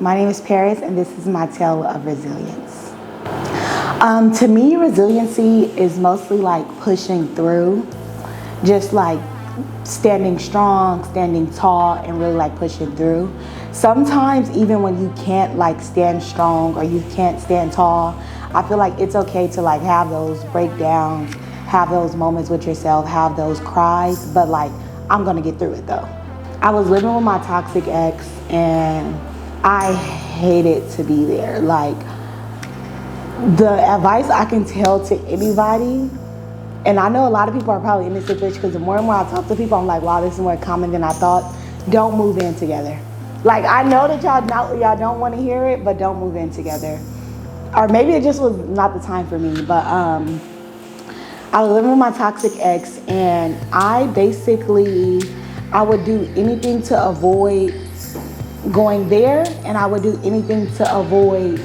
My name is Paris, and this is my tale of resilience. To me, resiliency is mostly like pushing through, just like standing strong, standing tall, and really like pushing through. Sometimes even when you can't like stand strong or you can't stand tall, I feel like it's okay to like have those breakdowns, have those moments with yourself, have those cries, but like I'm gonna get through it though. I was living with my toxic ex and I hated to be there. Like, the advice I can tell to anybody, and I know a lot of people are probably in this situation because the more and more I talk to people, I'm like, wow, this is more common than I thought. Don't move in together. Like, I know that y'all don't want to hear it, but don't move in together. Or maybe it just was not the time for me, but I was living with my toxic ex, and I would do anything to avoid going there, and I would do anything to avoid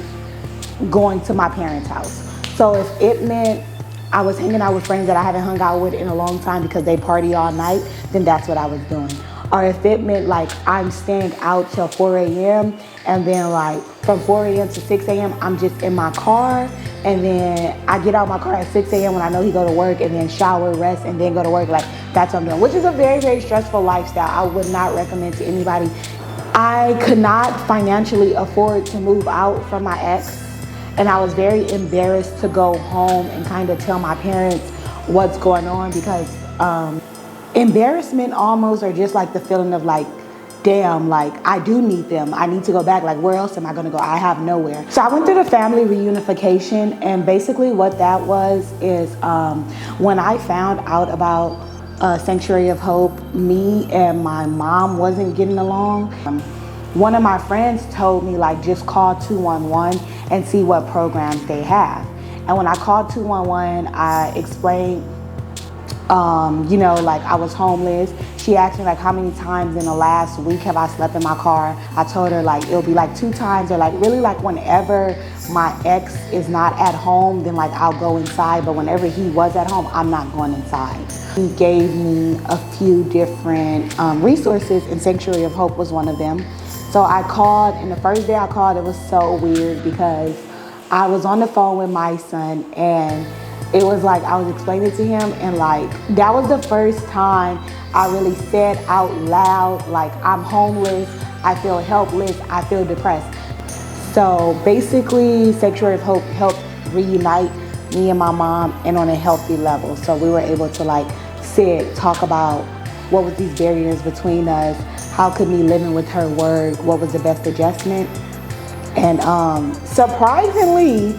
going to my parents' house. So if it meant I was hanging out with friends that I haven't hung out with in a long time because they party all night, then that's what I was doing. Or if it meant like I'm staying out till 4 a.m. and then like from 4 a.m. to 6 a.m. I'm just in my car, and then I get out my car at 6 a.m. when I know he go to work, and then shower, rest, and then go to work. Like, that's what I'm doing, which is a very, very stressful lifestyle. I would not recommend to anybody. I could not financially afford to move out from my ex, and I was very embarrassed to go home and kind of tell my parents what's going on, because embarrassment almost, or just like the feeling of like, damn, like I do need them. I need to go back. Like, where else am I gonna go? I have nowhere. So I went through the family reunification, and basically what that was is when I found out about Sanctuary of Hope, me and my mom wasn't getting along. One of my friends told me like, just call 211 and see what programs they have. And when I called 211, I explained, like I was homeless. She asked me like, how many times in the last week have I slept in my car? I told her like, it'll be like 2 times, or like really like whenever my ex is not at home, then like I'll go inside. But whenever he was at home, I'm not going inside. He gave me a few different resources, and Sanctuary of Hope was one of them. So I called, and the first day I called, it was so weird because I was on the phone with my son, and it was like I was explaining to him, and like that was the first time I really said out loud, like, I'm homeless, I feel helpless, I feel depressed. So basically, Sanctuary of Hope helped reunite me and my mom, and on a healthy level. So we were able to like sit, talk about what was these barriers between us, how could me living with her work, what was the best adjustment. And surprisingly,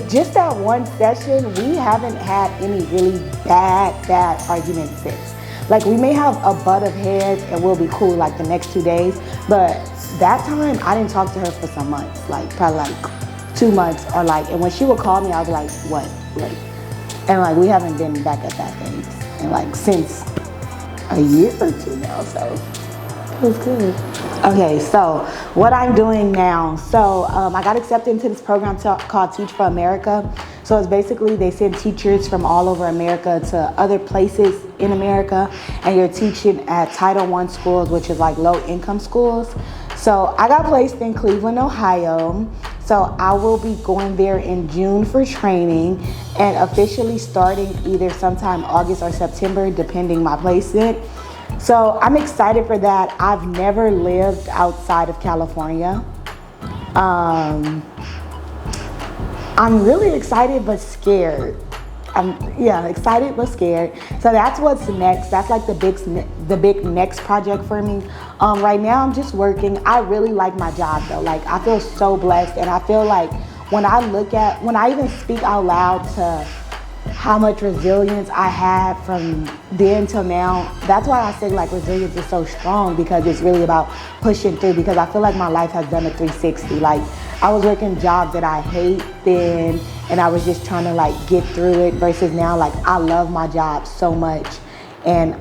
just that one session, we haven't had any really bad arguments since. Like, we may have a butt of heads and we'll be cool like the next 2 days, but that time I didn't talk to her for some months, like probably like 2 months, or like, and when she would call me, I was like, what? Like, and like we haven't been back at that phase, and like since a year or 2 now, so it was good. Okay, so what I'm doing now, so I got accepted into this program called Teach for America. So it's basically they send teachers from all over America to other places in America, and you're teaching at Title I schools, which is like low income schools. So I got placed in Cleveland, Ohio. So I will be going there in June for training, and officially starting either sometime August or September, depending my placement. So I'm excited for that. I've never lived outside of California. I'm really excited but scared. Excited but scared. So that's what's next. That's like the big next project for me. Right now I'm just working. I really like my job though. Like, I feel so blessed, and I feel like when I even speak out loud to how much resilience I had from then till now, that's why I say like resilience is so strong, because it's really about pushing through, because I feel like my life has done a 360. Like, I was working jobs that I hate then, and I was just trying to like get through it, versus now like I love my job so much. And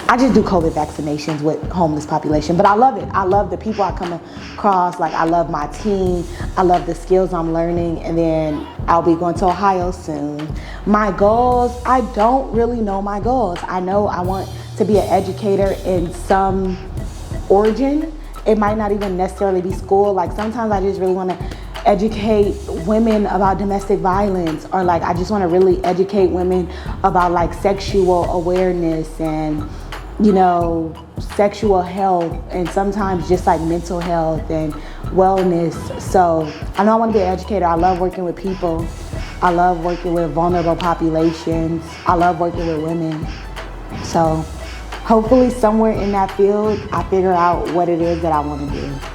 I just do COVID vaccinations with homeless population, but I love it. I love the people I come across. Like, I love my team. I love the skills I'm learning. And then I'll be going to Ohio soon. My goals, I don't really know my goals. I know I want to be an educator in some origin. it might not even necessarily be school. Like sometimes I just really want to educate women about domestic violence, or like I just want to really educate women about like sexual awareness and, you know, sexual health, and sometimes just like mental health and wellness. So I know I want to be an educator. I love working with people. I love working with vulnerable populations. I love working with women. So hopefully somewhere in that field, I figure out what it is that I want to do.